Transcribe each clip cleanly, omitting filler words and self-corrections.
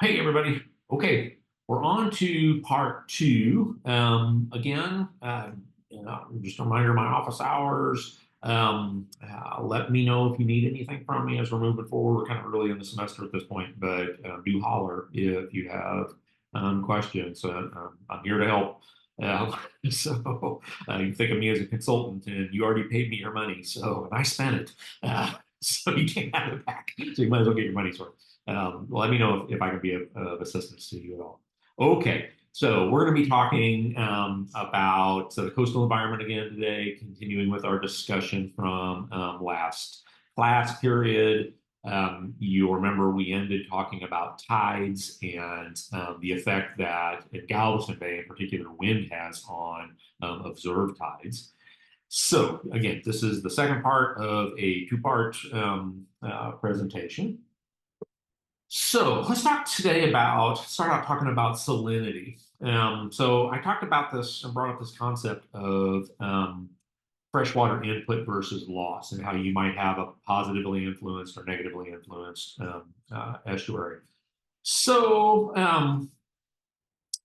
Hey, everybody. Okay, we're on to part two. Again, just a reminder, my office hours. Let me know if you need anything from me as we're moving forward. We're kind of early in the semester at this point, but do holler if you have questions. I'm here to help. Um, so you think of me as a consultant, and you already paid me your money, and I spent it. So you can't have it back. So you might as well get your money's worth. Let me know if I can be of assistance to you at all. Okay, so we're going to be talking about the coastal environment again today, continuing with our discussion from last class period. You'll remember we ended talking about tides and the effect that in Galveston Bay in particular wind has on observed tides. So again, this is the second part of a two-part presentation. So let's talk today start out talking about salinity. So I talked about this and brought up this concept of freshwater input versus loss and how you might have a positively influenced or negatively influenced estuary. So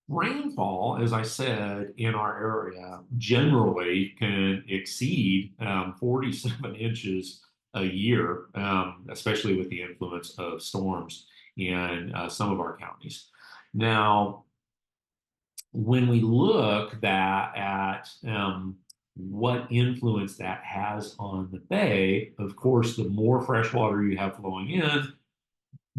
rainfall, as I said, in our area generally can exceed 47 inches a year, especially with the influence of storms in some of our counties. Now, when we look at what influence that has on the bay, of course, the more fresh water you have flowing in,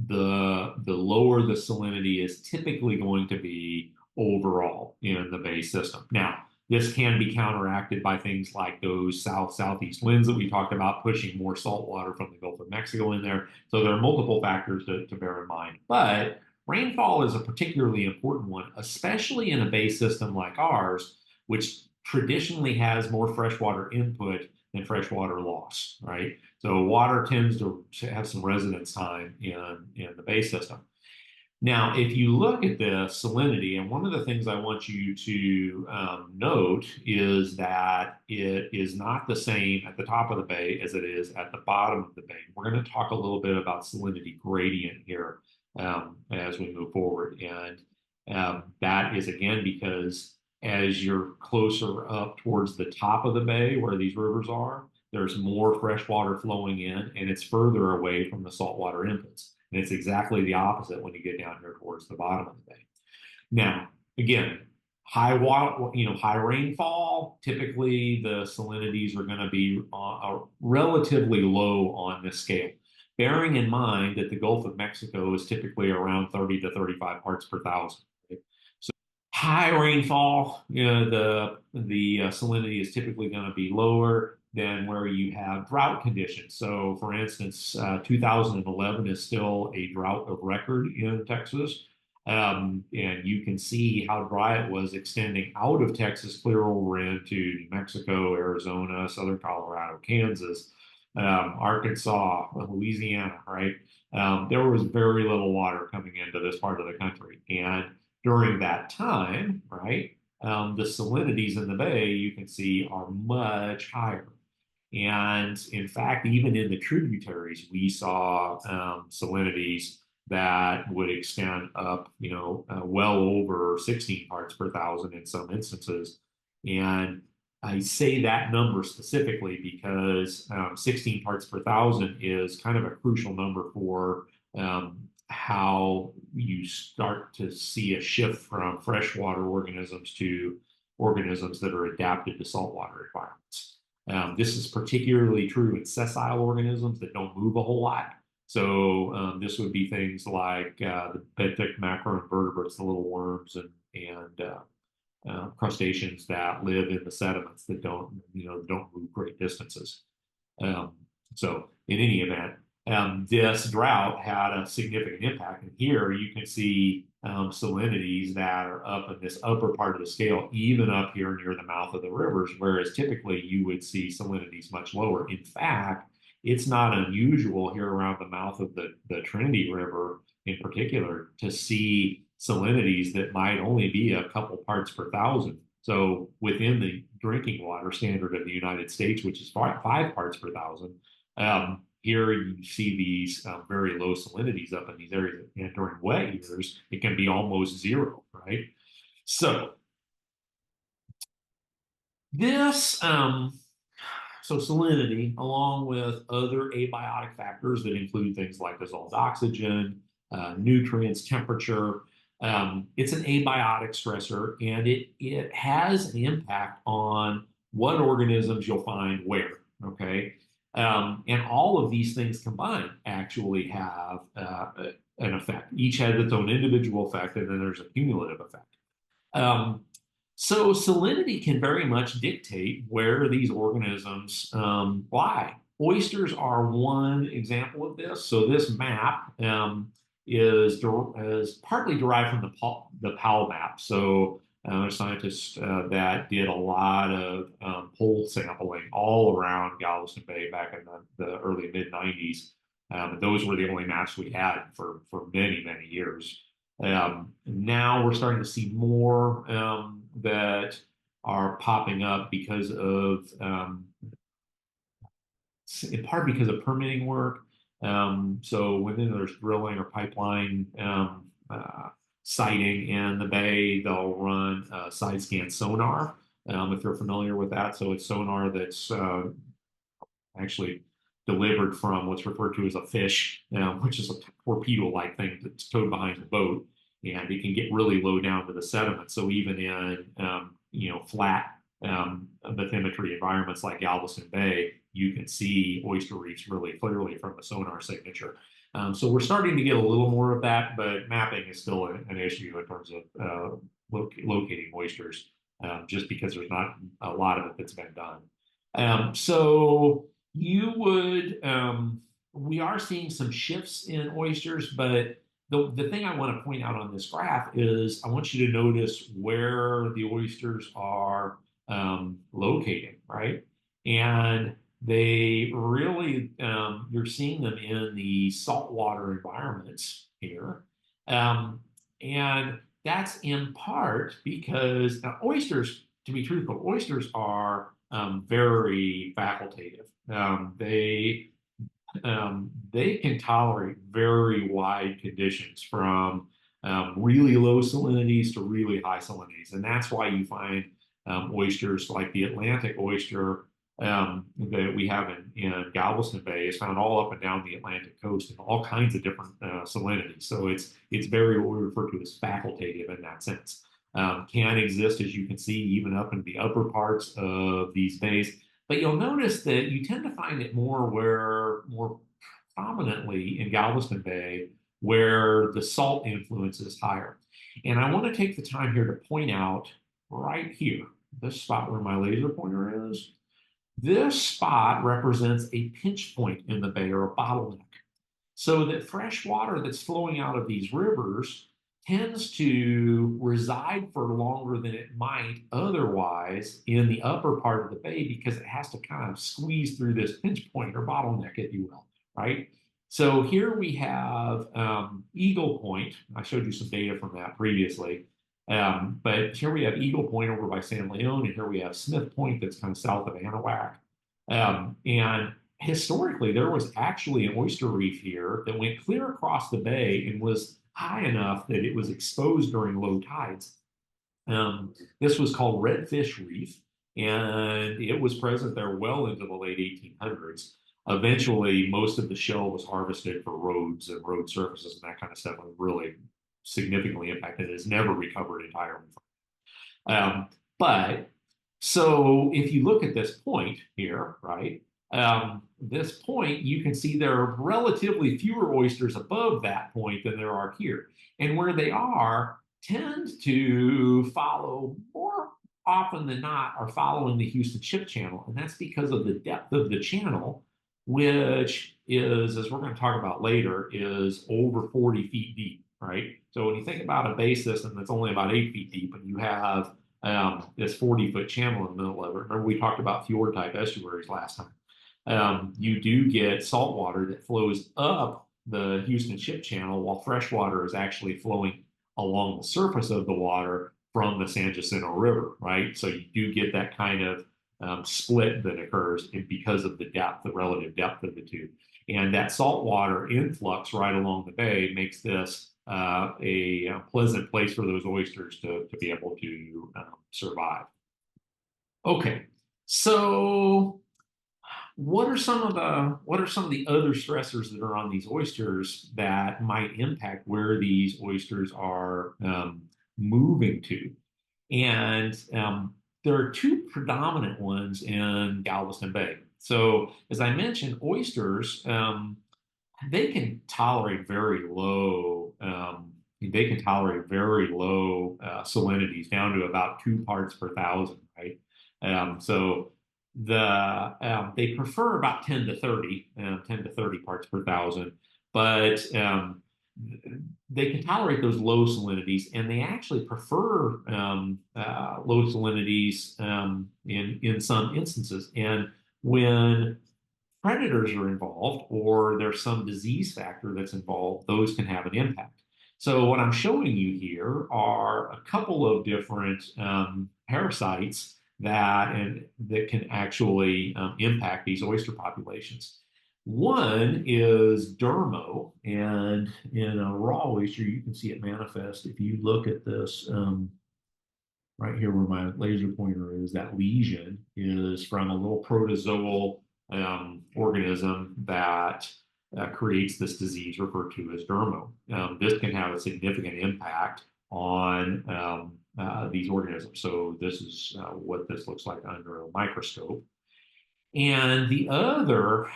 the lower the salinity is typically going to be overall in the bay system. Now, this can be counteracted by things like those south-southeast winds that we talked about, pushing more salt water from the Gulf of Mexico in there. So there are multiple factors to bear in mind. But rainfall is a particularly important one, especially in a bay system like ours, which traditionally has more freshwater input than freshwater loss, right? So water tends to have some residence time in the bay system. Now, if you look at the salinity, and one of the things I want you to note is that it is not the same at the top of the bay as it is at the bottom of the bay. We're going to talk a little bit about salinity gradient here as we move forward. And that is, again, because as you're closer up towards the top of the bay where these rivers are, there's more fresh water flowing in, and it's further away from the saltwater inputs. And it's exactly the opposite when you get down here towards the bottom of the bay. Now, again, high water, high rainfall, typically the salinities are going to be relatively low on this scale. Bearing in mind that the Gulf of Mexico is typically around 30 to 35 parts per thousand. Right? So high rainfall, the salinity is typically going to be lower than where you have drought conditions. So, for instance, 2011 is still a drought of record in Texas. And you can see how dry it was extending out of Texas clear over into New Mexico, Arizona, southern Colorado, Kansas, Arkansas, Louisiana, right? There was very little water coming into this part of the country. And during that time, right, the salinities in the bay, you can see, are much higher. And in fact, even in the tributaries, we saw salinities that would extend up, well over 16 parts per thousand in some instances. And I say that number specifically because 16 parts per thousand is kind of a crucial number for how you start to see a shift from freshwater organisms to organisms that are adapted to saltwater environments. This is particularly true in sessile organisms that don't move a whole lot. So this would be things like the benthic macroinvertebrates, the little worms and crustaceans that live in the sediments that don't move great distances. Um, so in any event, this drought had a significant impact. And here you can see salinities that are up in this upper part of the scale, even up here near the mouth of the rivers, whereas typically you would see salinities much lower. In fact, it's not unusual here around the mouth of the Trinity River in particular to see salinities that might only be a couple parts per thousand. So within the drinking water standard of the United States, which is five parts per thousand, here you see these very low salinities up in these areas, and during wet years, it can be almost zero, right? So this, so salinity, along with other abiotic factors that include things like dissolved oxygen, nutrients, temperature, it's an abiotic stressor, and it has an impact on what organisms you'll find where. Okay, and all of these things combined actually have an effect. Each has its own individual effect, and then there's a cumulative effect. Um, so salinity can very much dictate where these organisms lie. Oysters are one example of this. So this map is partly derived from the Powell map. So a scientist that did a lot of pole sampling all around Galveston Bay back in the early mid 90s. Those were the only maps we had for many, many years. Now we're starting to see more that are popping up because of, in part because of permitting work. So when there's drilling or pipeline sighting in the bay, they'll run side scan sonar, if you're familiar with that. So it's sonar that's actually delivered from what's referred to as a fish, which is a torpedo-like thing that's towed behind the boat, and it can get really low down to the sediment. So even in flat bathymetry environments like Galveston Bay, you can see oyster reefs really clearly from the sonar signature. So we're starting to get a little more of that, but mapping is still an issue in terms of locating oysters, just because there's not a lot of it that's been done. So you would, we are seeing some shifts in oysters, but the thing I want to point out on this graph is I want you to notice where the oysters are located, right? And they really, you're seeing them in the saltwater environments here. And that's in part because oysters, to be truthful, oysters are very facultative. They can tolerate very wide conditions from really low salinities to really high salinities. And that's why you find oysters like the Atlantic oyster that we have in Galveston Bay is found all up and down the Atlantic coast in all kinds of different salinities. So it's very what we refer to as facultative in that sense. Can exist, as you can see, even up in the upper parts of these bays. But you'll notice that you tend to find it more prominently in Galveston Bay, where the salt influence is higher. And I want to take the time here to point out right here, this spot where my laser pointer is. This spot represents a pinch point in the bay, or a bottleneck. So that fresh water that's flowing out of these rivers tends to reside for longer than it might otherwise in the upper part of the bay, because it has to kind of squeeze through this pinch point or bottleneck, if you will, right? So here we have Eagle Point. I showed you some data from that previously. But here we have Eagle Point over by San Leon, and here we have Smith Point that's kind of south of Anahuac. And historically, there was actually an oyster reef here that went clear across the bay and was high enough that it was exposed during low tides. This was called Redfish Reef, and it was present there well into the late 1800s. Eventually, most of the shell was harvested for roads and road surfaces and that kind of stuff, and really significantly impacted. It has never recovered entirely. But so if you look at this point here, right, this point, you can see there are relatively fewer oysters above that point than there are here. And where they are tend to follow, more often than not, are following the Houston Ship Channel. And that's because of the depth of the channel, which is, as we're going to talk about later, is over 40 feet deep, right? So when you think about a bay system that's only about 8 feet deep, and you have this 40-foot channel in the middle of it. Remember, we talked about fjord-type estuaries last time. You do get salt water that flows up the Houston Ship Channel, while fresh water is actually flowing along the surface of the water from the San Jacinto River, right? So you do get that kind of split that occurs because of the depth, the relative depth of the two. And that saltwater influx right along the bay makes this a pleasant place for those oysters to be able to survive. Okay, so what are some of the other stressors that are on these oysters that might impact where these oysters are moving to? And there are two predominant ones in Galveston Bay. So, as I mentioned, oysters they can tolerate very low. They can tolerate very low salinities down to about 2 parts per thousand, right? So they prefer about 10 to 30 parts per thousand, but they can tolerate those low salinities, and they actually prefer low salinities in some instances. And when predators are involved or there's some disease factor that's involved, those can have an impact. So what I'm showing you here are a couple of different parasites that can actually impact these oyster populations. One is dermo, and in a raw oyster, you can see it manifest. If you look at this right here where my laser pointer is, that lesion is from a little protozoal organism that creates this disease referred to as dermo. This can have a significant impact on these organisms. So this is what this looks like under a microscope. And the other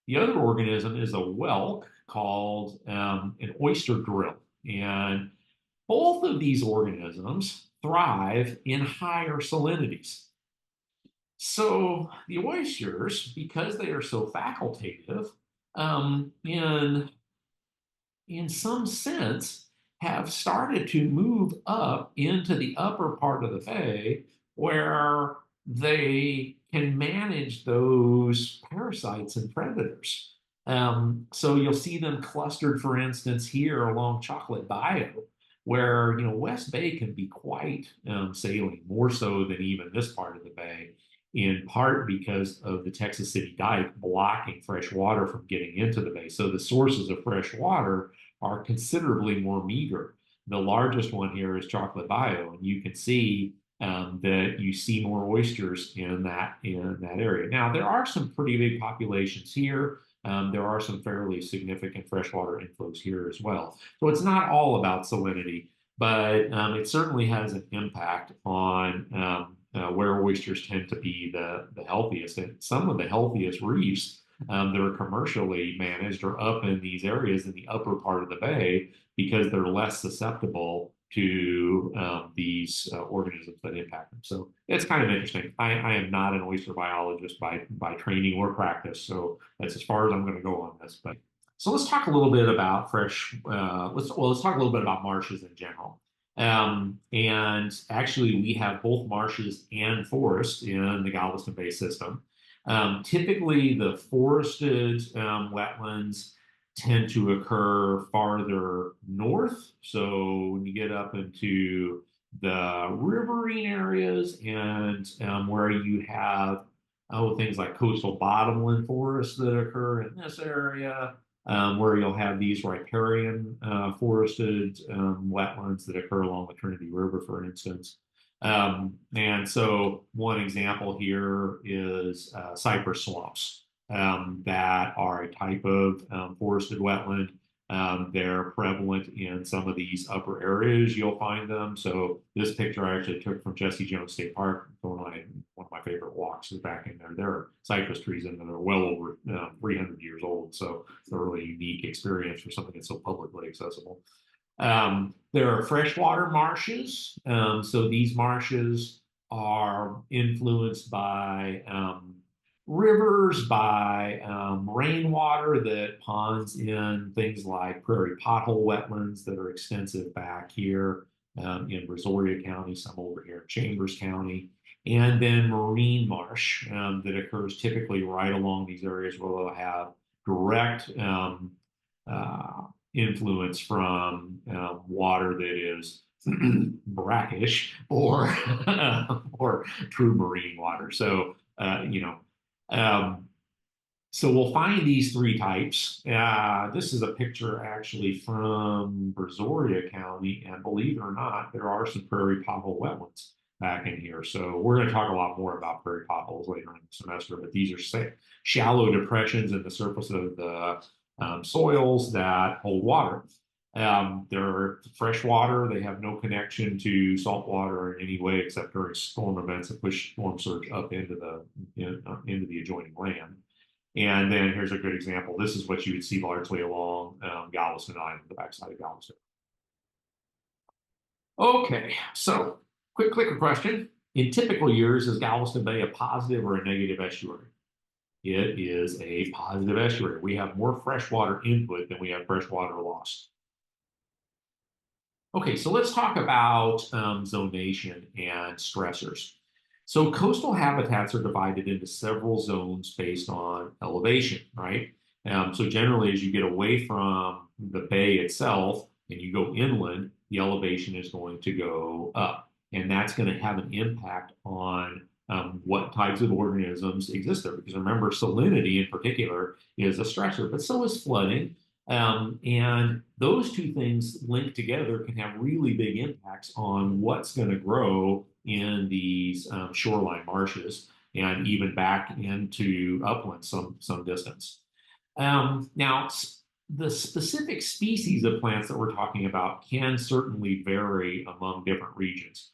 organism is a whelk called an oyster drill. And both of these organisms thrive in higher salinities. So the oysters, because they are so facultative, um, in in some sense, have started to move up into the upper part of the bay where they can manage those parasites and predators. So you'll see them clustered, for instance, here along Chocolate Bayou, where West Bay can be quite saline, more so than even this part of the bay, in part because of the Texas City Dike blocking fresh water from getting into the bay. So the sources of fresh water are considerably more meager. The largest one here is Chocolate Bayou, and you can see that you see more oysters in that area. Now there are some pretty big populations here. There are some fairly significant freshwater inflows here as well. So it's not all about salinity, but it certainly has an impact on where oysters tend to be the healthiest. And some of the healthiest reefs that are commercially managed are up in these areas in the upper part of the bay because they're less susceptible to these organisms that impact them. So it's kind of interesting. I am not an oyster biologist by training or practice, so that's as far as I'm going to go on this. But so let's talk a little bit about fresh. Let's talk a little bit about marshes in general. And actually, we have both marshes and forests in the Galveston Bay system. Typically, the forested wetlands tend to occur farther north. So when you get up into the riverine areas and where you have things like coastal bottomland forests that occur in this area, where you'll have these riparian forested wetlands that occur along the Trinity River, for instance. And so one example here is cypress swamps that are a type of forested wetland. They're prevalent in some of these upper areas. You'll find them. So this picture I actually took from Jesse Jones State Park. One of my favorite walks is back in there. There are cypress trees in there. They're well over 300 years old. So it's a really unique experience for something that's so publicly accessible. There are freshwater marshes. So these marshes are influenced by rivers, by rainwater that ponds in things like prairie pothole wetlands that are extensive back here in Brazoria County, some over here in Chambers County, and then marine marsh that occurs typically right along these areas where they'll have direct uh, influence from water that is brackish or or true marine water. So um, So we'll find these three types. This is a picture actually from Brazoria County, and believe it or not, there are some prairie pothole wetlands back in here. So we're going to talk a lot more about prairie potholes later in the semester, but these are shallow depressions in the surface of the soils that hold water. They're fresh water. They have no connection to salt water in any way except during storm events that push storm surge up into into the adjoining land. And then here's a good example. This is what you would see largely along Galveston Island, the backside of Galveston. Okay, so quick clicker question. In typical years, is Galveston Bay a positive or a negative estuary? It is a positive estuary. We have more freshwater input than we have freshwater loss. Okay, so let's talk about zonation and stressors. So coastal habitats are divided into several zones based on elevation, right? So generally, as you get away from the bay itself and you go inland, the elevation is going to go up. And that's going to have an impact on what types of organisms exist there. Because remember, salinity in particular is a stressor, but so is flooding. And those two things linked together can have really big impacts on what's going to grow in these shoreline marshes and even back into upland some distance. Now, the specific species of plants that we're talking about can certainly vary among different regions.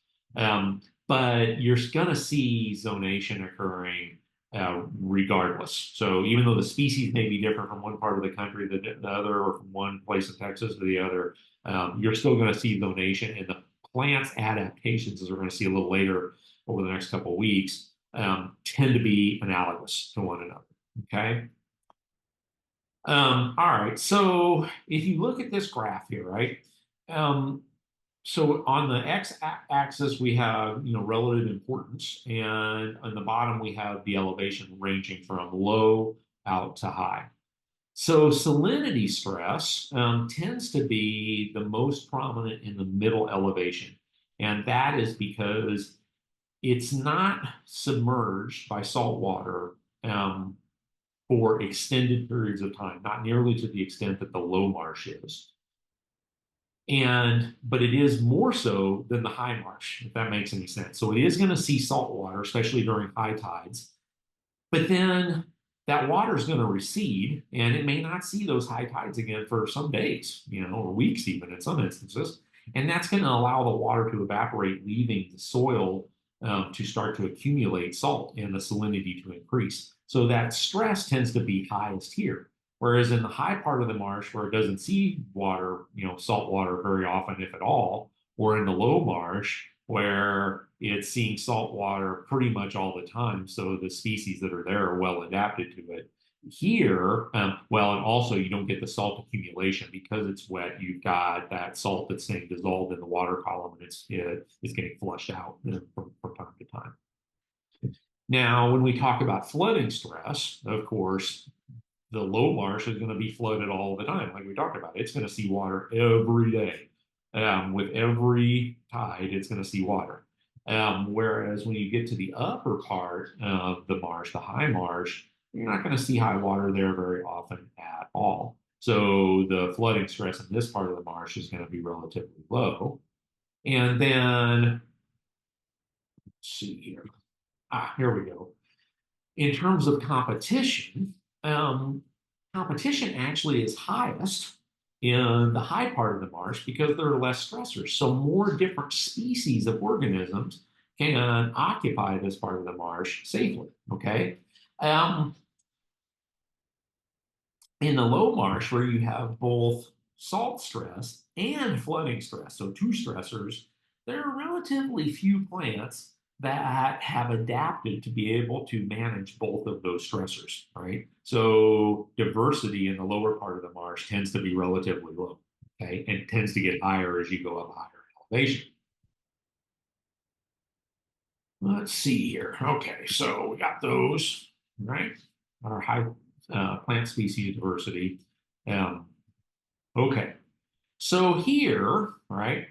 But you're going to see zonation occurring regardless. So even though the species may be different from one part of the country to the other, or from one place in Texas to the other, you're still going to see zonation, and the plant's adaptations, as we're going to see a little later over the next couple of weeks, tend to be analogous to one another. Okay. All right. So if you look at this graph here, right? So on the x-axis, we have relative importance, and on the bottom we have the elevation ranging from low out to high. So salinity stress tends to be the most prominent in the middle elevation, and that is because it's not submerged by salt water for extended periods of time, not nearly to the extent that the low marsh is. But it is more so than the high marsh, if that makes any sense. So it is going to see salt water, especially during high tides. But then that water is going to recede, and it may not see those high tides again for some days, or weeks even in some instances. And that's going to allow the water to evaporate, leaving the soil to start to accumulate salt and the salinity to increase. So that stress tends to be highest here. Whereas in the high part of the marsh, where it doesn't see water, salt water very often, if at all, or in the low marsh, where it's seeing salt water pretty much all the time, so the species that are there are well adapted to it. Here, well, and also you don't get the salt accumulation because it's wet. You've got that salt that's staying dissolved in the water column, and it's getting flushed out from time to time. Now, when we talk about flooding stress, of course, the low marsh is going to be flooded all the time, like we talked about. It's going to see water every day. With every tide, it's going to see water. Whereas when you get to the upper part of the marsh, the high marsh, you're not going to see high water there very often at all. So the flooding stress in this part of the marsh is going to be relatively low. And then, let's see here. Here we go. In terms of competition, competition actually is highest in the high part of the marsh because there are less stressors. So more different species of organisms can occupy this part of the marsh safely. Okay. In the low marsh, where you have both salt stress and flooding stress, so two stressors, there are relatively few plants that have adapted to be able to manage both of those stressors, right? So diversity in the lower part of the marsh tends to be relatively low, okay? And tends to get higher as you go up higher in elevation. Let's see here. Okay, so we got those, right? Our high plant species diversity. Okay, so here, right,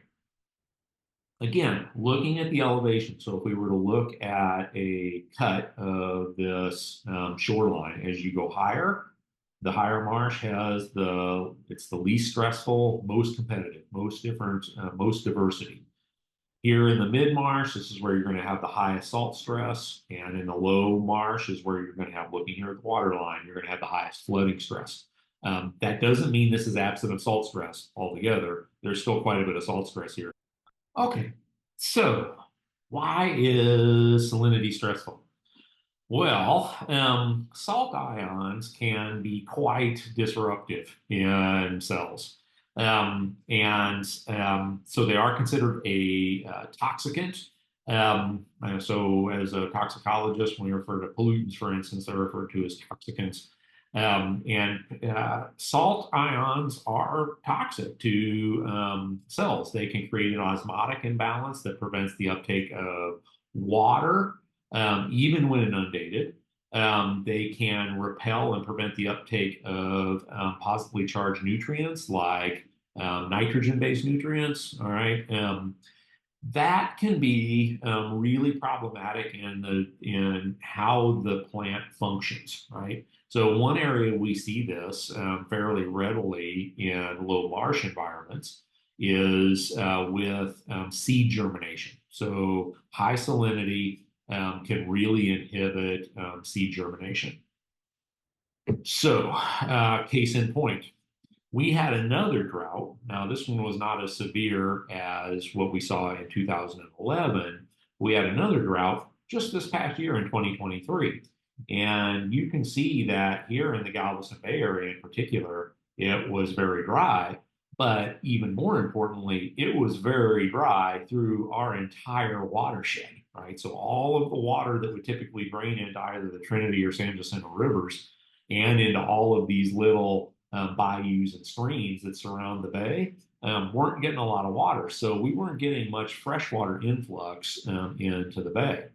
Again, looking at the elevation. So if we were to look at a cut of this shoreline, as you go higher, the higher marsh has it's the least stressful, most competitive, most different, most diversity. Here in the mid marsh, this is where you're going to have the highest salt stress, and in the low marsh is where you're going to have, looking here at the water line, you're going to have the highest flooding stress. That doesn't mean this is absent of salt stress altogether. There's still quite a bit of salt stress here. Okay, so why is salinity stressful? Well, salt ions can be quite disruptive in cells. So they are considered a toxicant. So, as a toxicologist, when we refer to pollutants, for instance, they're referred to as toxicants. Salt ions are toxic to cells. They can create an osmotic imbalance that prevents the uptake of water, even when inundated. They can repel and prevent the uptake of positively charged nutrients like nitrogen-based nutrients. All right. That can be really problematic in how the plant functions, right? So one area we see this fairly readily in low marsh environments is with seed germination. So high salinity can really inhibit seed germination. So case in point, we had another drought. Now, this one was not as severe as what we saw in 2011. We had another drought just this past year in 2023. And you can see that here in the Galveston Bay area in particular, it was very dry. But even more importantly, it was very dry through our entire watershed, right? So all of the water that would typically drain into either the Trinity or San Jacinto rivers and into all of these little bayous and streams that surround the bay weren't getting a lot of water. So we weren't getting much freshwater influx into the bay.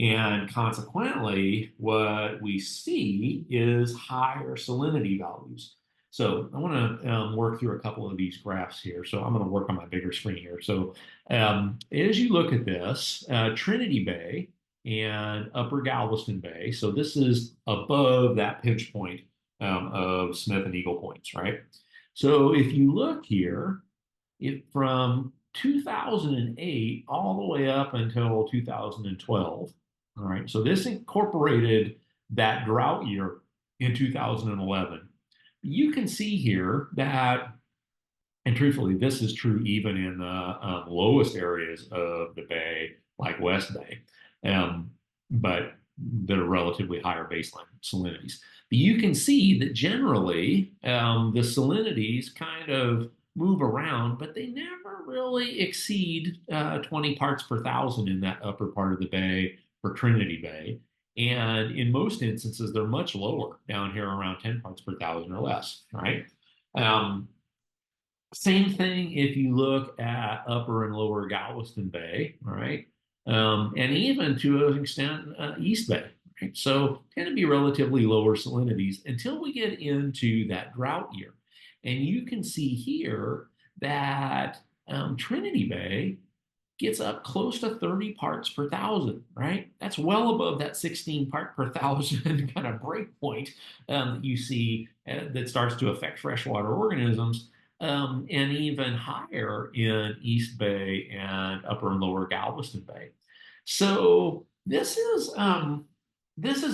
And consequently, what we see is higher salinity values. So I want to work through a couple of these graphs here. So I'm going to work on my bigger screen here. So as you look at this, Trinity Bay and Upper Galveston Bay. So this is above that pinch point of Smith and Eagle Points, right? So if you look here, from 2008 all the way up until 2012, all right, so this incorporated that drought year in 2011. You can see here that, and truthfully, this is true even in the lowest areas of the bay, like West Bay, but that are relatively higher baseline salinities. But you can see that generally the salinities kind of move around, but they never really exceed 20 parts per thousand in that upper part of the bay for Trinity Bay. And in most instances, they're much lower down here around 10 parts per thousand or less, right? Um, Same thing if you look at upper and lower Galveston Bay, all right? And even to an extent, East Bay, right? So tend to be relatively lower salinities until we get into that drought year. And you can see here that Trinity Bay gets up close to 30 parts per thousand, right? That's well above that 16 part per thousand kind of break point that you see that starts to affect freshwater organisms, and even higher in East Bay and Upper and Lower Galveston Bay. So this is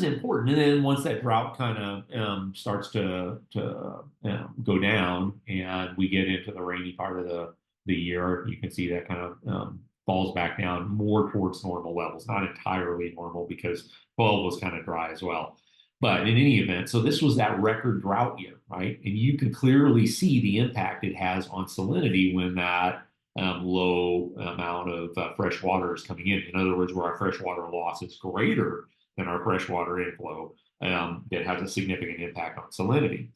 important. And then once that drought kind of starts to go down, and we get into the rainy part of the year, you can see that kind of falls back down more towards normal levels, not entirely normal because 12 was kind of dry as well. But in any event, so this was that record drought year, right? And you can clearly see the impact it has on salinity when that low amount of fresh water is coming in. In other words, where our freshwater loss is greater than our freshwater inflow, that has a significant impact on salinity.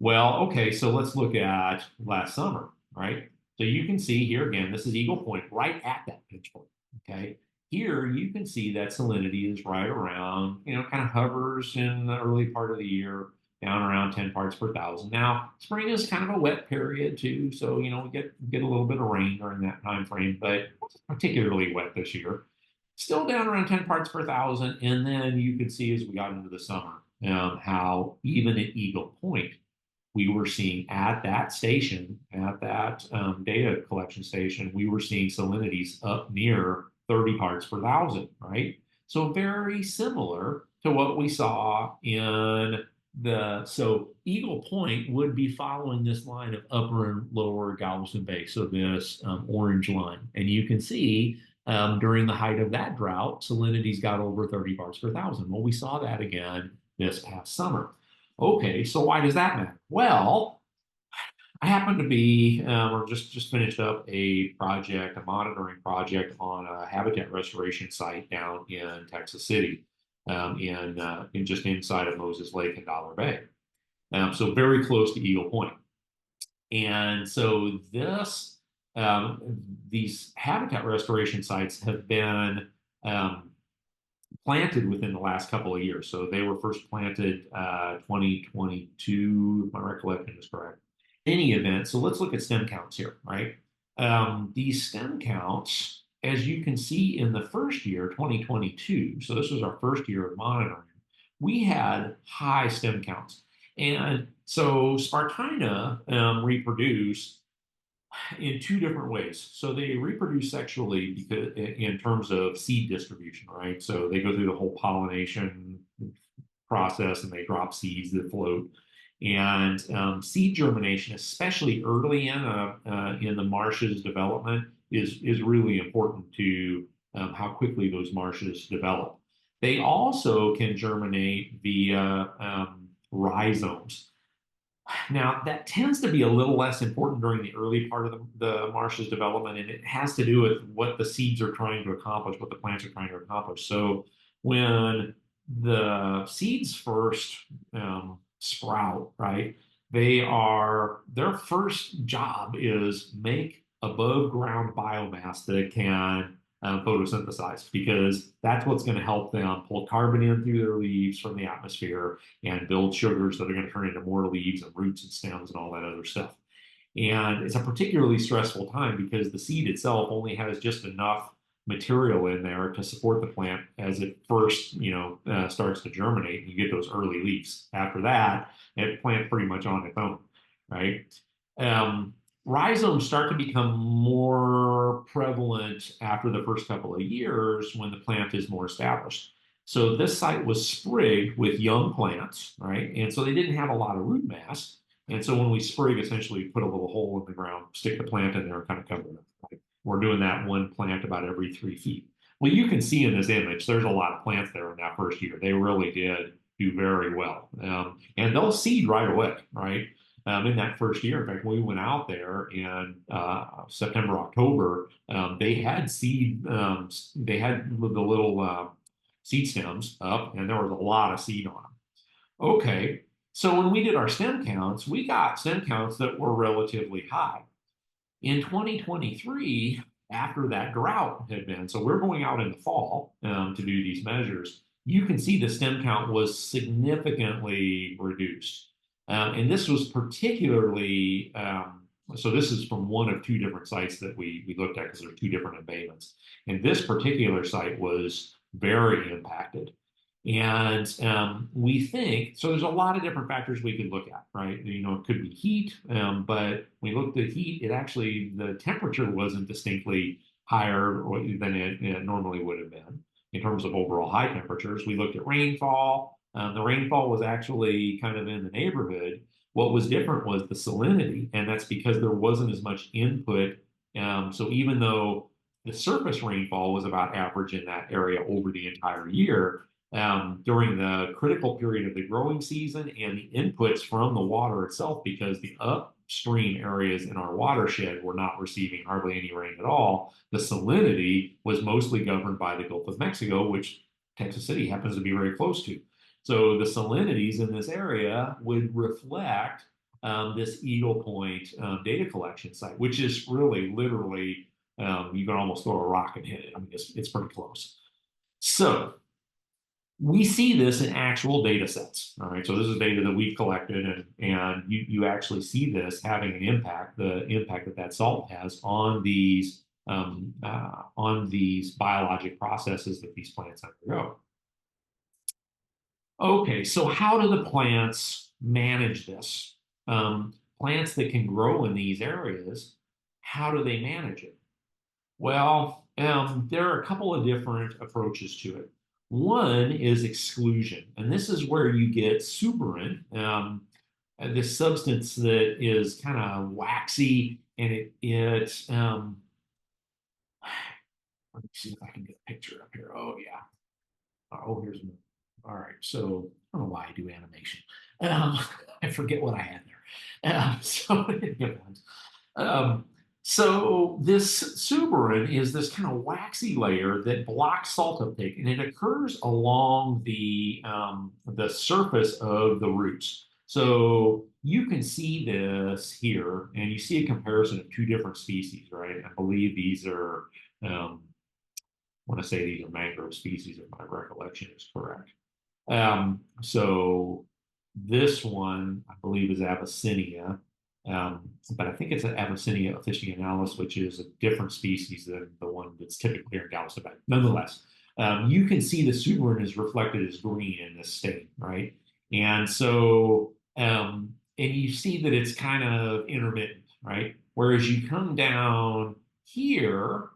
Well, okay, so let's look at last summer, right? So you can see here again, this is Eagle Point right at that pinch point. Okay. Here you can see that salinity is right around, kind of hovers in the early part of the year down around 10 parts per thousand. Now, spring is kind of a wet period too, so we get a little bit of rain during that time frame, but it wasn't particularly wet this year. Still down around 10 parts per thousand, and then you could see as we got into the summer how even at Eagle Point, we were seeing at that station, at that data collection station, we were seeing salinities up near 30 parts per thousand, right? So very similar to what we saw in so Eagle Point would be following this line of upper and lower Galveston Bay, so this orange line. And you can see during the height of that drought, salinities got over 30 parts per thousand. Well, we saw that again this past summer. Okay, so why does that matter? Well, I happen to be, or just finished up a project, a monitoring project on a habitat restoration site down in Texas City, in just inside of Moses Lake and Dollar Bay, so very close to Eagle Point. And so these habitat restoration sites have been planted within the last couple of years. So they were first planted 2022, if my recollection is correct. Any event, so let's look at stem counts here, right? These stem counts, as you can see in the first year, 2022, so this was our first year of monitoring, we had high stem counts. And so Spartina reproduce in two different ways. So they reproduce sexually because in terms of seed distribution, right? So they go through the whole pollination process and they drop seeds that float. And seed germination, especially early in the marshes development, is really important to how quickly those marshes develop. They also can germinate via rhizomes. Now, that tends to be a little less important during the early part of the marshes development, and it has to do with what the seeds are trying to accomplish, what the plants are trying to accomplish. So when the seeds first sprout, right, their first job is make above ground biomass that can photosynthesize, because that's what's going to help them pull carbon in through their leaves from the atmosphere and build sugars that are going to turn into more leaves and roots and stems and all that other stuff. And it's a particularly stressful time because the seed itself only has just enough material in there to support the plant as it first, starts to germinate, and you get those early leaves. After that, it plant pretty much on its own, right? Rhizomes start to become more prevalent after the first couple of years when the plant is more established. So this site was sprigged with young plants, right? And so they didn't have a lot of root mass. And so when we sprig, essentially put a little hole in the ground, stick the plant in there, and kind of cover it. Right? We're doing that one plant about every 3 feet. Well, you can see in this image, there's a lot of plants there in that first year. They really did do very well. And they'll seed right away, right? In that first year. In fact, when we went out there in September, October, they had seed, they had the little seed stems up, and there was a lot of seed on them. Okay, so when we did our stem counts, we got stem counts that were relatively high. In 2023, after that drought had been, so we're going out in the fall to do these measures, you can see the stem count was significantly reduced. And this was particularly, so this is from one of two different sites that we looked at because there are two different embayments. And this particular site was very impacted. And we think, so there's a lot of different factors we could look at, right? It could be heat, but when we looked at heat, the temperature wasn't distinctly higher than it normally would have been in terms of overall high temperatures. We looked at rainfall. The rainfall was actually kind of in the neighborhood. What was different was the salinity, and that's because there wasn't as much input. So even though the surface rainfall was about average in that area over the entire year, during the critical period of the growing season and the inputs from the water itself, because the upstream areas in our watershed were not receiving hardly any rain at all, the salinity was mostly governed by the Gulf of Mexico, which Texas City happens to be very close to. So the salinities in this area would reflect this Eagle Point data collection site, which is really literally, you can almost throw a rock and hit it. I mean, it's pretty close. So We see this in actual data sets. All right, so this is data that we've collected, and you actually see this having an impact, the impact that that salt has on these biologic processes that these plants undergo. Okay, so how do the plants manage this? Plants that can grow in these areas, how do they manage it? Well, there are a couple of different approaches to it. One is exclusion, and this is where you get suberin, this substance that is kind of waxy, and let me see if I can get a picture up here. Oh yeah. Oh, here's one. All right. So I don't know why I do animation. Um, I forget what I had there. Um, so this suberin is this kind of waxy layer that blocks salt uptake, and it occurs along the surface of the roots. So you can see this here, and you see a comparison of two different species, right? I believe these are, want to say these are mangrove species, if my recollection is correct. So this one, I believe, is Abyssinia, but I think it's an Abyssinia officinalis, which is a different species than the one that's typically in Gallica. Nonetheless, you can see the suberin is reflected as green in this stain, right? And so, and you see that it's kind of intermittent, right? Whereas you come down here,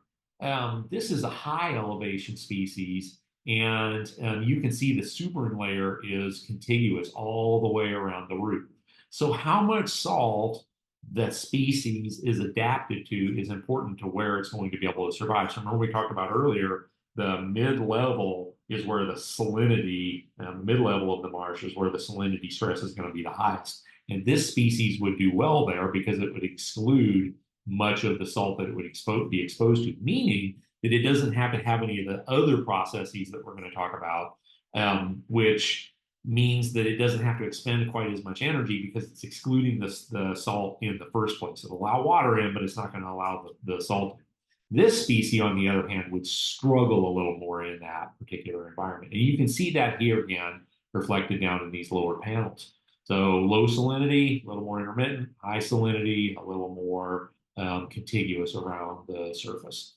this is a high elevation species, and you can see the suberin layer is contiguous all the way around the root. So how much salt that species is adapted to is important to where it's going to be able to survive. So remember we talked about earlier, the mid-level is where the salinity, mid-level of the marsh is where the salinity stress is going to be the highest. And this species would do well there because it would exclude much of the salt that it would be exposed to, meaning that it doesn't have to have any of the other processes that we're going to talk about, which means that it doesn't have to expend quite as much energy because it's excluding the salt in the first place. It'll allow water in, but it's not going to allow the salt in. This species, on the other hand, would struggle a little more in that particular environment. And you can see that here again reflected down in these lower panels. So low salinity, a little more intermittent, high salinity, a little more contiguous around the surface.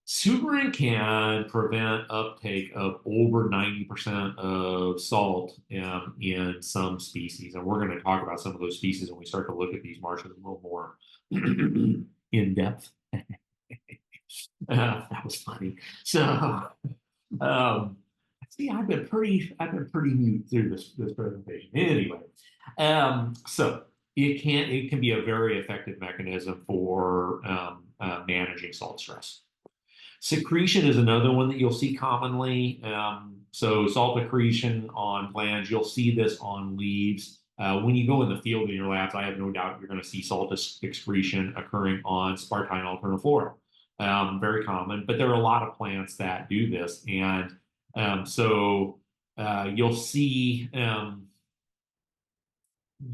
Suberin can prevent uptake of over 90% of salt in some species. And we're going to talk about some of those species when we start to look at these marshes a little more in depth. That was funny. So, see, I've been pretty mute through this presentation. Anyway, so it can be a very effective mechanism for managing salt stress. Secretion is another one that you'll see commonly. So salt accretion on plants, you'll see this on leaves. When you go in the field in your labs, I have no doubt you're going to see salt excretion occurring on Spartina alterniflora. Very common, but there are a lot of plants that do this. And so you'll see the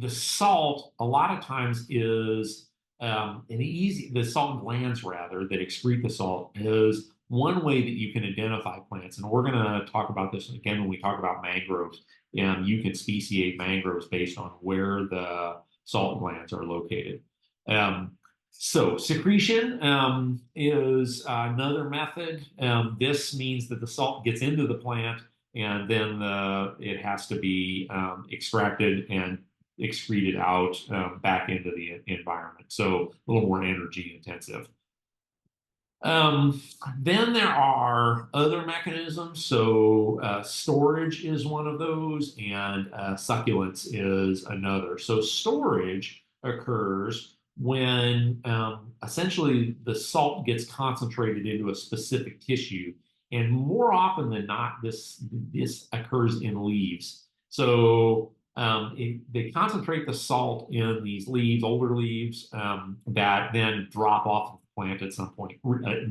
salt a lot of times is the salt glands rather that excrete the salt is one way that you can identify plants. And we're going to talk about this again when we talk about mangroves. You can speciate mangroves based on where the salt glands are located. So secretion is another method. This means that the salt gets into the plant and then it has to be extracted and excreted out back into the environment. So a little more energy intensive. Then there are other mechanisms. So storage is one of those, and succulence is another. So storage occurs when essentially the salt gets concentrated into a specific tissue. And more often than not, this occurs in leaves. So they concentrate the salt in these leaves, older leaves, that then drop off of the plant at some point,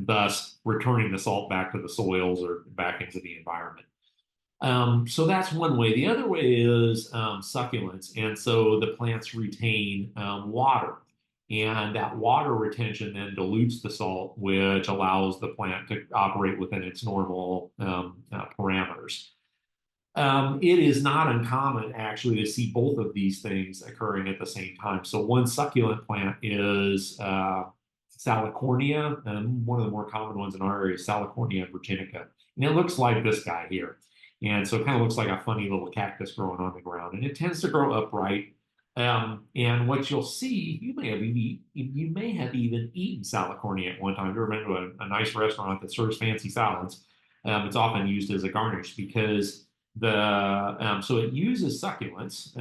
thus returning the salt back to the soils or back into the environment. So that's one way. The other way is succulents. And so the plants retain water. And that water retention then dilutes the salt, which allows the plant to operate within its normal parameters. It is not uncommon actually to see both of these things occurring at the same time. So one succulent plant is Salicornia, and one of the more common ones in our area is Salicornia virginica. And it looks like this guy here. And so it kind of looks like a funny little cactus growing on the ground. And it tends to grow upright. And what you'll see, you may have even eaten Salicornia at one time. If you've ever been to a nice restaurant that serves fancy salads, it's often used as a garnish because so it uses succulents,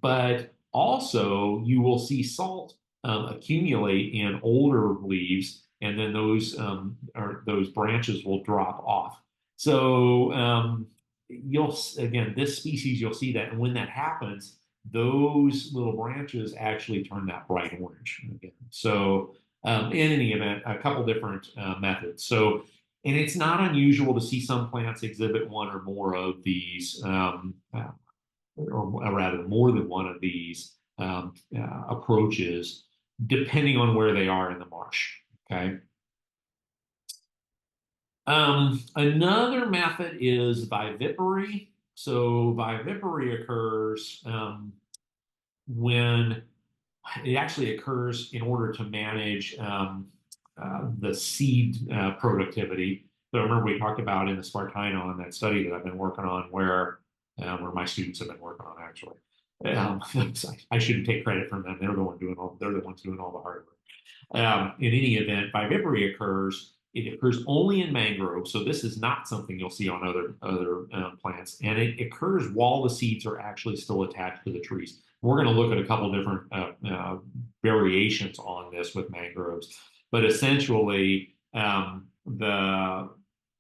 but also you will see salt accumulate in older leaves, and then those branches will drop off. So you'll again, this species you'll see that, and when that happens, those little branches actually turn that bright orange again. So in any event, a couple different methods. So and it's not unusual to see some plants exhibit one or more of these, or rather, more than one of these approaches, depending on where they are in the marsh. Okay. Another method is viviparity. So viviparity occurs when it actually occurs in order to manage the seed productivity. So remember we talked about in the Spartina that study that I've been working on where my students have been working on actually. I shouldn't take credit from them. They're the ones doing all the hard work. In any event, viviparity occurs. It occurs only in mangroves, so this is not something you'll see on other plants, and it occurs while the seeds are actually still attached to the trees. We're going to look at a couple different variations on this with mangroves, but essentially,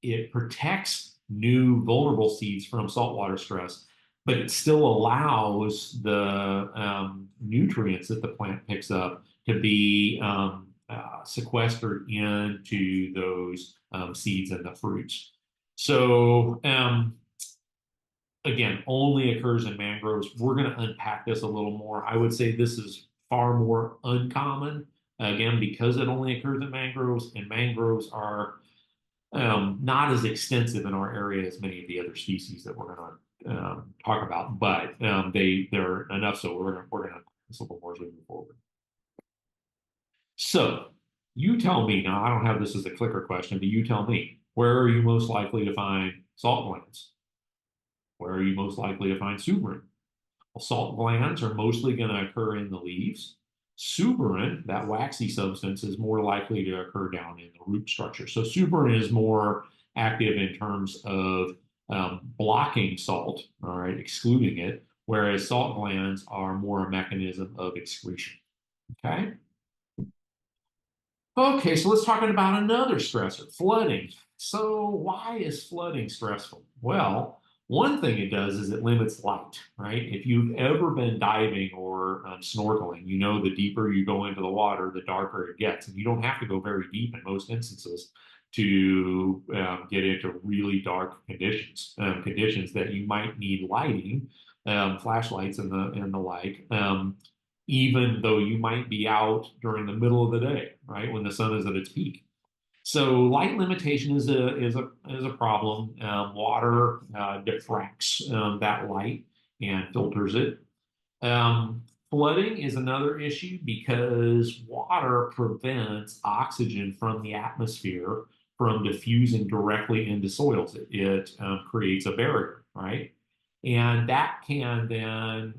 it protects new vulnerable seeds from saltwater stress, but it still allows the nutrients that the plant picks up to be sequestered into those seeds and the fruits. So again, only occurs in mangroves. We're going to unpack this a little more. I would say this is far more uncommon, again, because it only occurs in mangroves, and mangroves are not as extensive in our area as many of the other species that we're going to talk about, but they're enough so we're going to this a little more as we move forward. So you tell me, now I don't have this as a clicker question, but you tell me, where are you most likely to find salt glands? Where are you most likely to find suberin? Well, salt glands are mostly going to occur in the leaves. Suberin, that waxy substance, is more likely to occur down in the root structure. So suberin is more active in terms of blocking salt, all right, excluding it, whereas salt glands are more a mechanism of excretion. Okay. Okay, so let's talk about another stressor, flooding. So why is flooding stressful? Well, one thing it does is it limits light, right? If you've ever been diving or snorkeling, you know the deeper you go into the water, the darker it gets. And you don't have to go very deep in most instances to get into really dark conditions, conditions that you might need lighting, flashlights and the like. Even though you might be out during the middle of the day, right, when the sun is at its peak. So light limitation is a problem. Water diffracts that light and filters it. Flooding is another issue because water prevents oxygen from the atmosphere from diffusing directly into soils. It creates a barrier, right? And that can then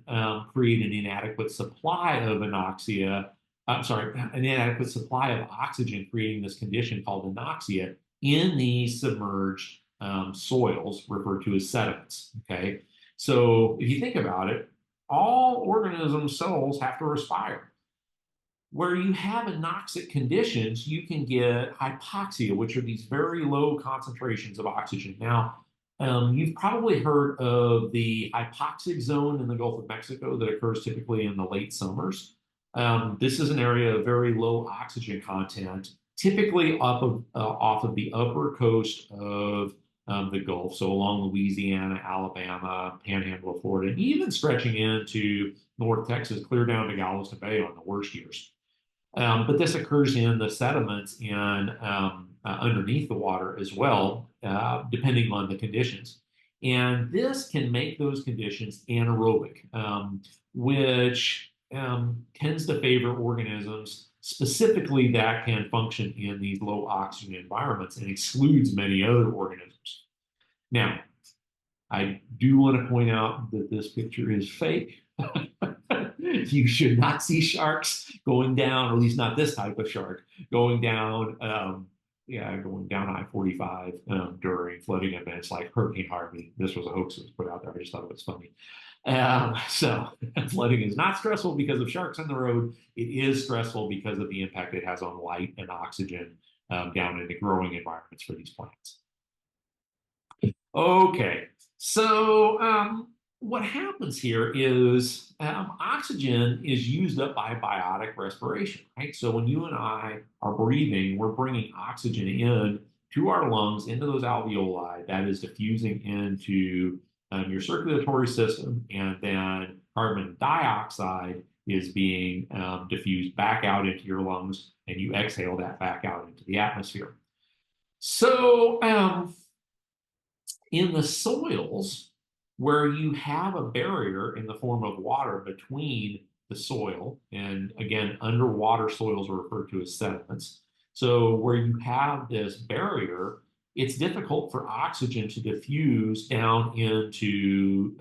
create an inadequate supply of anoxia. An inadequate supply of oxygen, creating this condition called anoxia in these submerged soils referred to as sediments. Okay, so if you think about it, all organism cells have to respire. Where you have anoxic conditions, you can get hypoxia, which are these very low concentrations of oxygen. Now, you've probably heard of the hypoxic zone in the Gulf of Mexico that occurs typically in the late summers. This is an area of very low oxygen content, typically off of the upper coast of the Gulf, so along Louisiana, Alabama, Panhandle of Florida, and even stretching into North Texas, clear down to Galveston Bay on the worst years. But this occurs in the sediments and underneath the water as well, depending on the conditions. And this can make those conditions anaerobic, which tends to favor organisms specifically that can function in these low oxygen environments and excludes many other organisms. Now, I do want to point out that this picture is fake. You should not see sharks going down, or at least not this type of shark, going down, going down I-45 during flooding events like Hurricane Harvey. This was a hoax that was put out there. I just thought it was funny. So flooding is not stressful because of sharks on the road. It is stressful because of the impact it has on light and oxygen down in the growing environments for these plants. Okay, so what happens here is oxygen is used up by biotic respiration, right? So when you and I are breathing, we're bringing oxygen in to our lungs, into those alveoli, that is diffusing into your circulatory system, and then carbon dioxide is being diffused back out into your lungs, and you exhale that back out into the atmosphere. So in the soils, where you have a barrier in the form of water between the soil, and again, underwater soils are referred to as sediments. So where you have this barrier, it's difficult for oxygen to diffuse down into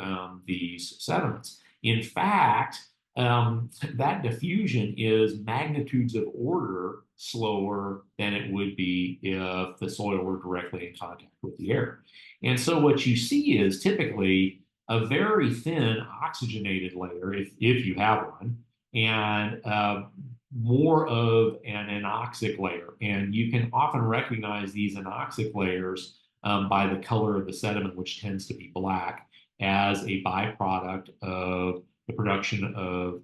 these sediments. In fact, that diffusion is magnitudes of order slower than it would be if the soil were directly in contact with the air. And so what you see is typically a very thin oxygenated layer, if you have one, and more of an anoxic layer. And you can often recognize these anoxic layers by the color of the sediment, which tends to be black, as a byproduct of the production of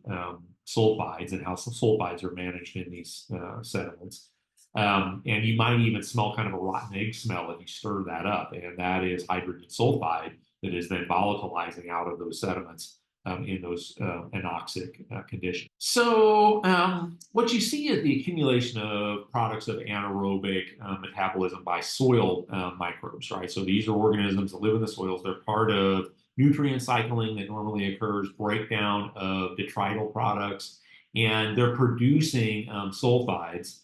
sulfides and how sulfides are managed in these sediments. And you might even smell kind of a rotten egg smell if you stir that up, and that is hydrogen sulfide that is then volatilizing out of those sediments in those anoxic conditions. So what you see is the accumulation of products of anaerobic metabolism by soil microbes, right? So these are organisms that live in the soils. They're part of nutrient cycling that normally occurs, breakdown of detrital products, and they're producing sulfides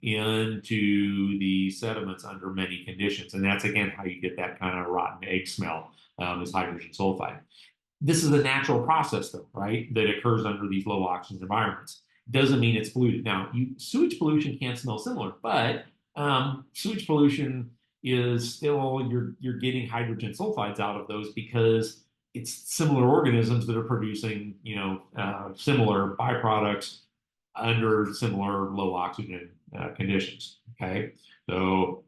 into the sediments under many conditions. And that's, again, how you get that kind of rotten egg smell, is hydrogen sulfide. This is a natural process, though, right, that occurs under these low oxygen environments. Doesn't mean it's polluted. Now, sewage pollution can smell similar, but sewage pollution is still, you're getting hydrogen sulfides out of those because it's similar organisms that are producing, similar byproducts under similar low oxygen conditions. Okay, so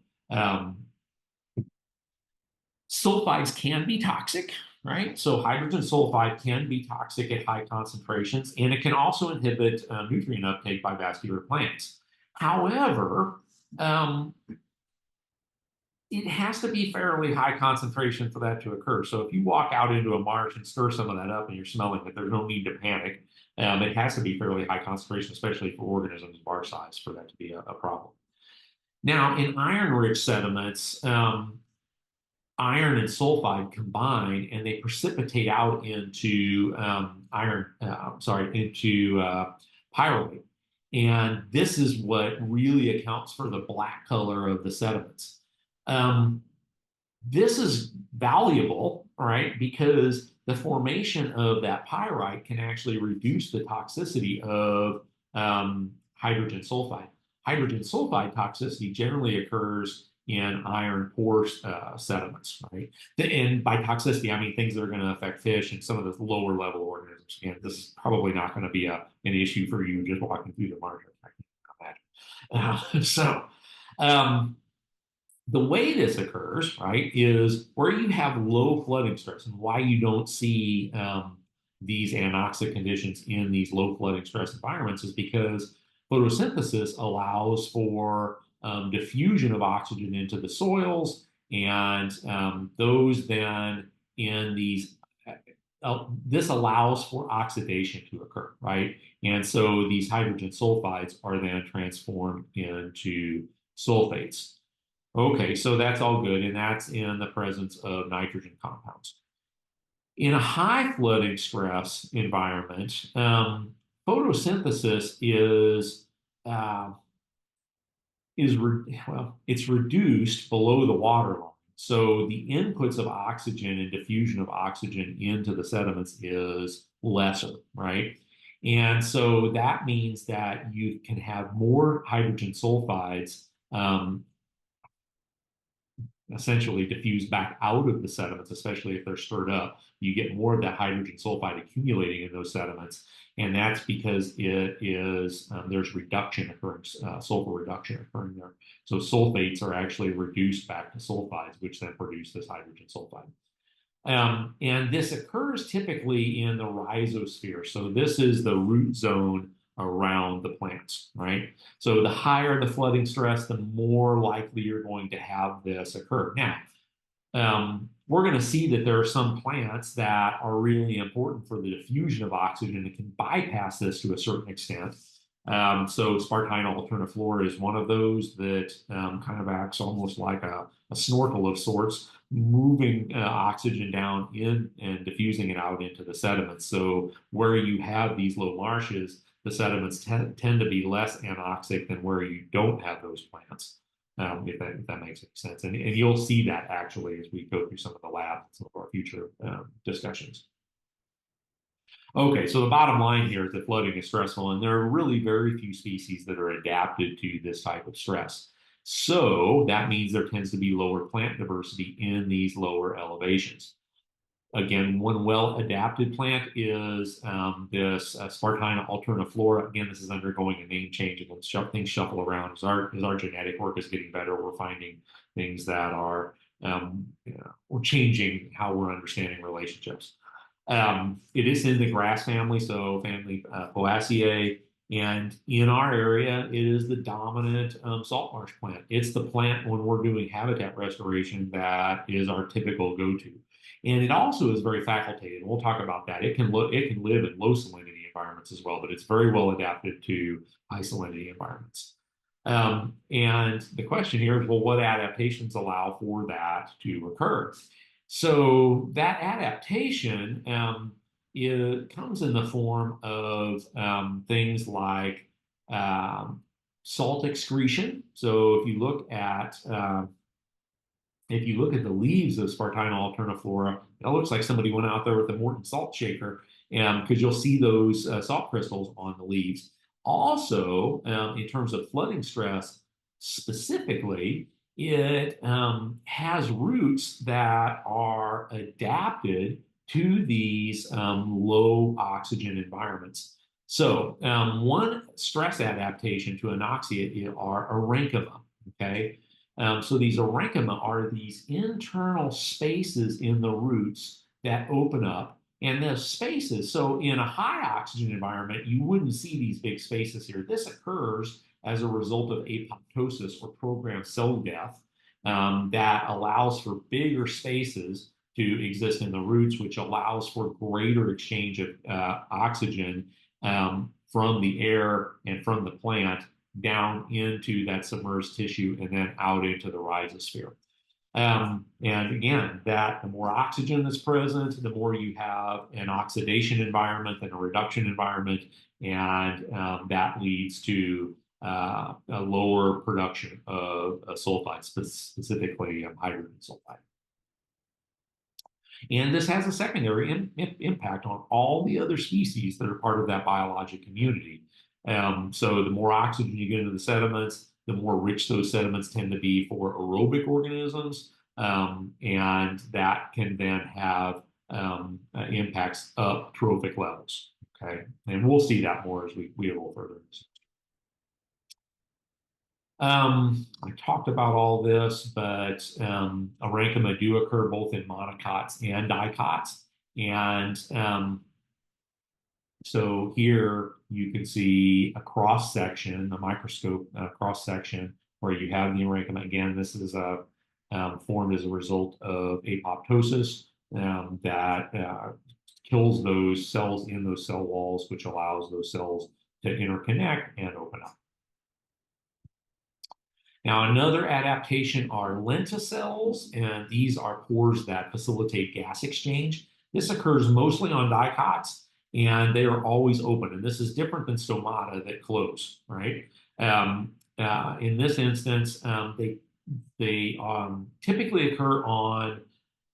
sulfides can be toxic, right? So hydrogen sulfide can be toxic at high concentrations, and it can also inhibit nutrient uptake by vascular plants. However, it has to be fairly high concentration for that to occur. So if you walk out into a marsh and stir some of that up and you're smelling it, there's no need to panic. It has to be fairly high concentration, especially for organisms of our size, for that to be a problem. Now, in iron-rich sediments, iron and sulfide combine, and they precipitate out into pyrrolate. And this is what really accounts for the black color of the sediments. This is valuable, right, because the formation of that pyrite can actually reduce the toxicity of hydrogen sulfide. Hydrogen sulfide toxicity generally occurs in iron-poor sediments, right? And by toxicity, I mean things that are going to affect fish and some of the lower-level organisms. And this is probably not going to be an issue for you just walking through the market, I can imagine. The way this occurs, right, is where you have low flooding stress, and why you don't see these anoxic conditions in these low flooding stress environments is because photosynthesis allows for diffusion of oxygen into the soils, And those then in these, this allows for oxidation to occur, right? And so these hydrogen sulfides are then transformed into sulfates. Okay, so that's all good, and that's in the presence of nitrogen compounds. In a high flooding stress environment, photosynthesis uh, it's reduced below the water line. So the inputs of oxygen and diffusion of oxygen into the sediments is lesser, right? And so that means that you can have more hydrogen sulfides essentially diffuse back out of the sediments, especially if they're stirred up. You get more of that hydrogen sulfide accumulating in those sediments. And that's because it is, there's reduction occurring, sulfur reduction occurring there. So sulfates are actually reduced back to sulfides, which then produce this hydrogen sulfide. And this occurs typically in the rhizosphere. So this is the root zone around the plants, right? So the higher the flooding stress, the more likely you're going to have this occur. Now, we're going to see that there are some plants that are really important for the diffusion of oxygen and can bypass this to a certain extent. So Spartina alterniflora is one of those that kind of acts almost like a snorkel of sorts, moving oxygen down in and diffusing it out into the sediments. So where you have these low marshes, the sediments tend to be less anoxic than where you don't have those plants, if that makes any sense. And you'll see that actually as we go through some of the lab, some of our future discussions. Okay, so the bottom line here is that flooding is stressful, and there are really very few species that are adapted to this type of stress. So that means there tends to be lower plant diversity in these lower elevations. Again, one well-adapted plant is this Spartina alterniflora. Again, this is undergoing a name change, and things shuffle around. As our genetic work is getting better, we're finding things that are we're changing how we're understanding relationships. It is in the grass family, so family Poaceae. And in our area, it is the dominant salt marsh plant. It's the plant when we're doing habitat restoration that is our typical go-to. And it also is very facultative. We'll talk about that. It can live in low salinity environments as well, but it's very well adapted to high salinity environments. And the question here is, well, what adaptations allow for that to occur? So that adaptation it comes in the form of things like salt excretion. So if you look at the leaves of Spartina alterniflora, it looks like somebody went out there with a Morton salt shaker, because you'll see those salt crystals on the leaves. Also, in terms of flooding stress specifically, it has roots that are adapted to these low oxygen environments. So one stress adaptation to anoxia are parenchyma, okay? So these parenchyma are these internal spaces in the roots that open up. And those spaces, so in a high oxygen environment, you wouldn't see these big spaces here. This occurs as a result of apoptosis or programmed cell death that allows for bigger spaces to exist in the roots, which allows for greater exchange of oxygen from the air and from the plant down into that submerged tissue and then out into the rhizosphere. And again, that the more oxygen that's present, the more you have an oxidation environment and a reduction environment, and that leads to a lower production of sulfide, specifically hydrogen sulfide. And this has a secondary impact on all the other species that are part of that biologic community. So the more oxygen you get into the sediments, the more rich those sediments tend to be for aerobic organisms, and that can then have impacts up trophic levels. Okay, and we'll see that more as we evolve further. I talked about all this, but parenchyma do occur both in monocots and dicots. And so here you can see a cross section, a microscope cross section where you have the parenchyma. Again, this is a formed as a result of apoptosis that kills those cells in those cell walls, which allows those cells to interconnect and open up. Now, another adaptation are lenticels, and these are pores that facilitate gas exchange. This occurs mostly on dicots, and they are always open. And this is different than stomata that close, right? In this instance, they typically occur on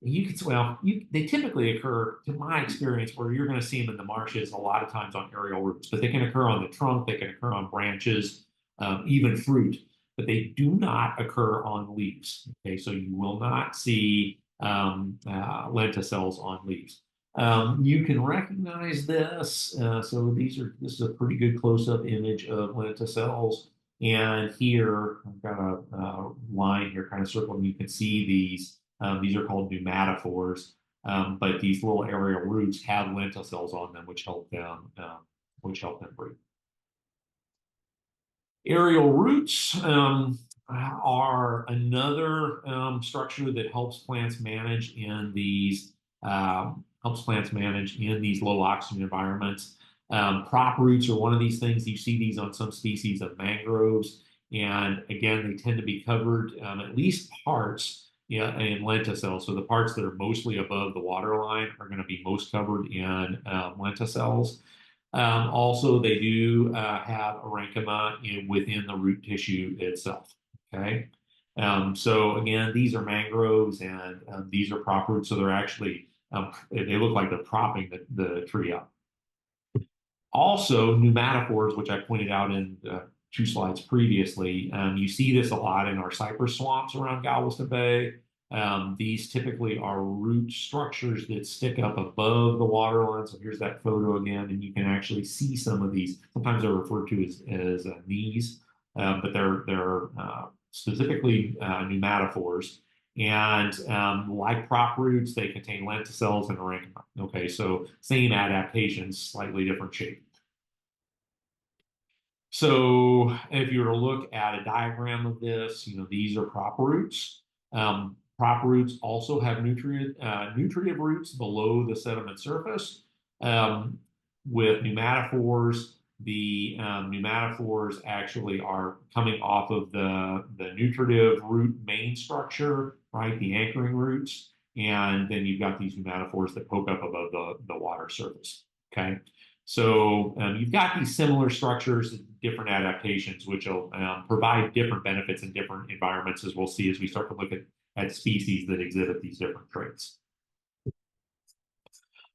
they typically occur, to my experience, where you're going to see them in the marshes a lot of times on aerial roots, but they can occur on the trunk, they can occur on branches, even fruit, but they do not occur on leaves. Okay, so you will not see lenticels on leaves. You can recognize this. So this is a pretty good close-up image of lenticels. And here, I've got a line here kind of circling. You can see these. These are called pneumatophores, but these little aerial roots have lenticels on them, which help them breathe. Aerial roots are another structure that helps plants manage in these low oxygen environments. Prop roots are one of these things. You see these on some species of mangroves, and again, they tend to be covered at least parts. Yeah, in lenticels. So the parts that are mostly above the water line are going to be most covered in lenticels. Also, they do have parenchyma within the root tissue itself. Okay. So again, these are mangroves and these are prop roots. So they're actually, they look like they're propping the tree up. Also, pneumatophores, which I pointed out in 2 slides previously. You see this a lot in our cypress swamps around Galveston Bay. These typically are root structures that stick up above the water line. So here's that photo again, and you can actually see some of these. Sometimes they're referred to as knees, but they're specifically pneumatophores. And like prop roots, they contain lenticels and parenchyma. Okay, so same adaptations, slightly different shape. So if you were to look at a diagram of this, these are prop roots. Prop roots also have nutritive roots below the sediment surface. With pneumatophores, the pneumatophores actually are coming off of the nutritive root main structure, right? The anchoring roots. And then you've got these pneumatophores that poke up above the water surface. Okay. So you've got these similar structures, different adaptations, which will provide different benefits in different environments, as we'll see as we start to look at species that exhibit these different traits.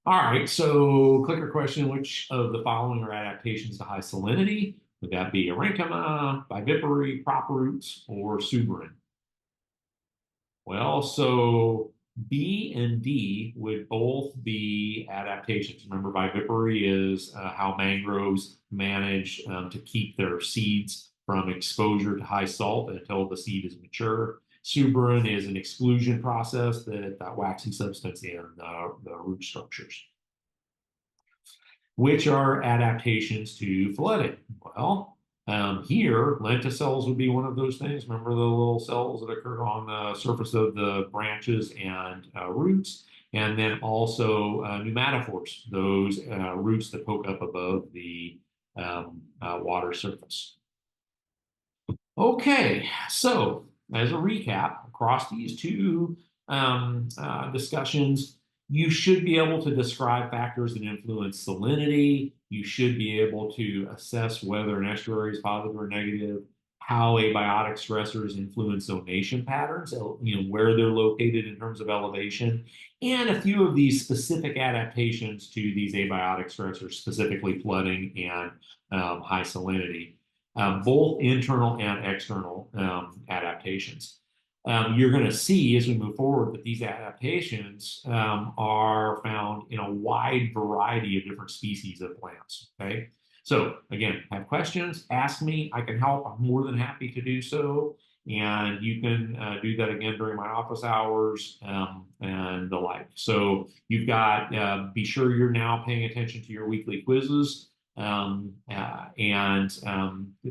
All right, so clicker question, which of the following are adaptations to high salinity? Would that be parenchyma, vivipary, prop roots, or suberin? Well, so B and D would both be adaptations. Remember, vivipary is how mangroves manage to keep their seeds from exposure to high salt until the seed is mature. Suberin is an exclusion process, that waxy substance in the root structures. Which are adaptations to phylleting? Well, here, lenticels would be one of those things. Remember the little cells that occur on the surface of the branches and roots, and then also pneumatophores, those roots that poke up above the water surface. Okay, so as a recap, across these 2 discussions, you should be able to describe factors that influence salinity. You should be able to assess whether an estuary is positive or negative, how abiotic stressors influence zonation patterns, where they're located in terms of elevation, and a few of these specific adaptations to these abiotic stressors, specifically flooding and high salinity, both internal and external adaptations. You're going to see as we move forward that these adaptations are found in a wide variety of different species of plants. Okay, so again, have questions, ask me. I can help. I'm more than happy to do so. And you can do that again during my office hours and the like. So you've got, be sure you're now paying attention to your weekly quizzes.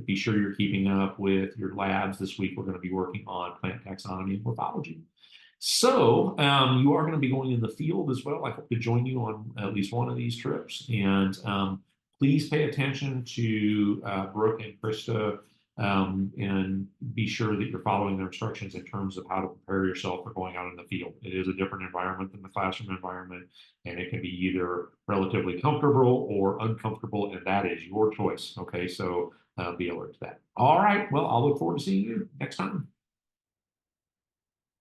Be sure you're keeping up with your labs. This week, we're going to be working on plant taxonomy and morphology. So you are going to be going in the field as well. I hope to join you on at least one of these trips. And please pay attention to Brooke and Krista, and be sure that you're following their instructions in terms of how to prepare yourself for going out in the field. It is a different environment than the classroom environment, and it can be either relatively comfortable or uncomfortable, and that is your choice. Okay, so be alert to that. All right, well, I'll look forward to seeing you next time.